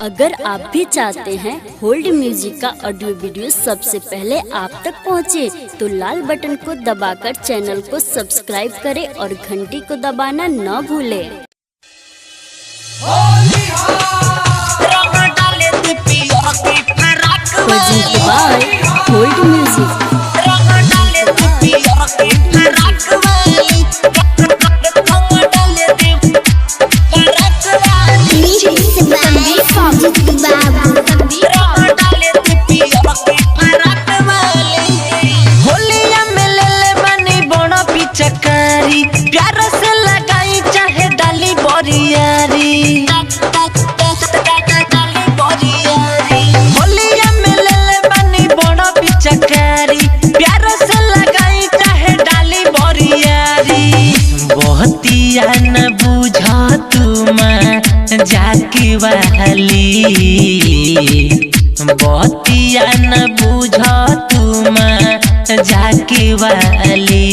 अगर आप भी चाहते हैं होल्ड म्यूजिक का ऑडियो वीडियो सबसे पहले आप तक पहुंचे, तो लाल बटन को दबाकर चैनल को सब्सक्राइब करें और घंटी को दबाना न भूलें। होल्ड म्यूजिक प्यार से लगाई चाहे डाली बोरियारी, होलिया में ले ले बनी बड़ा पिचकारी, प्यार से लगाई चाहे डाली बोरियारी। बहुतिया न बुझा तुम जाकी वाली, बहुतिया न बुझा तुम जाकी वाली।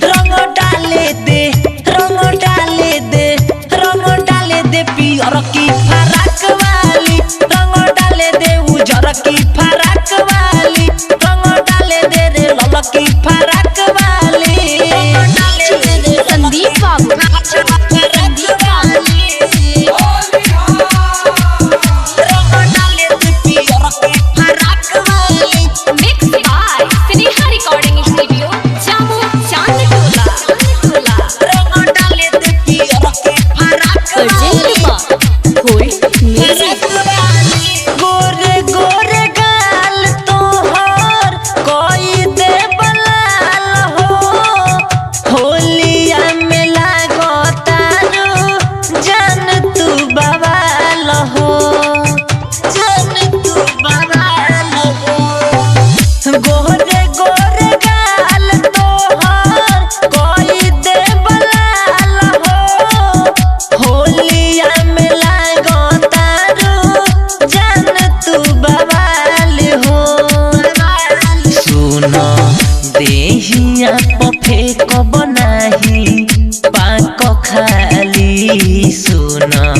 रंग डाले दे, रंग डाले दे, रंग डाले दे पियर की फराक वाली, रंग डाले दे उजर की फराक वाली, रंग डाले दे रे लाल की फराक वाली। संदीप बाबू देहिया पफे को बनाही पाक खाली, सुना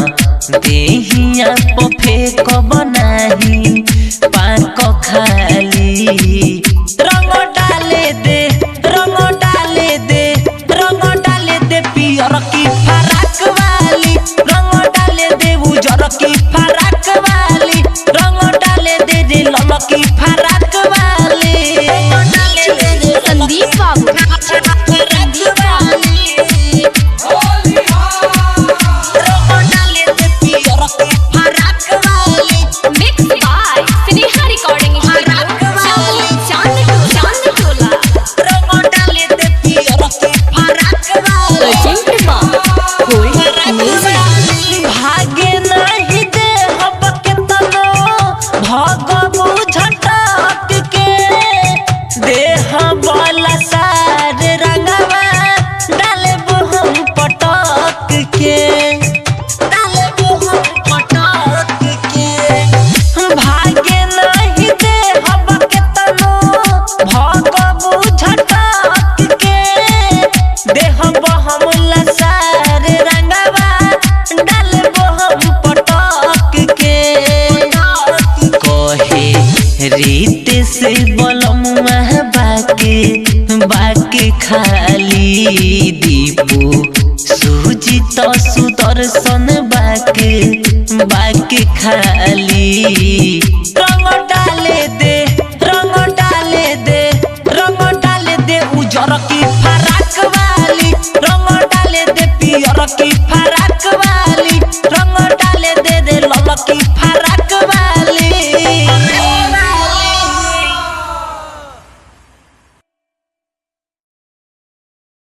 देहिया पफे को बनाही पाक खाली। रंग डाले दे, रंग डाले दे, रंग डाले दे पियर की फराक वाली, रंग डाले दे उजर की फराक वाली, रंग डाले दे रे लाल की फराक वाली। संदीप बाबू रीत से बलमुआ बाके खाली, दीपू सूजी तो सुदर्शन बाके खाली। रंग डाले दे, रंग डाले दे, रंग डाले दे उजर की फराक वाली, रंग डाले दे पियर की फराक वाली।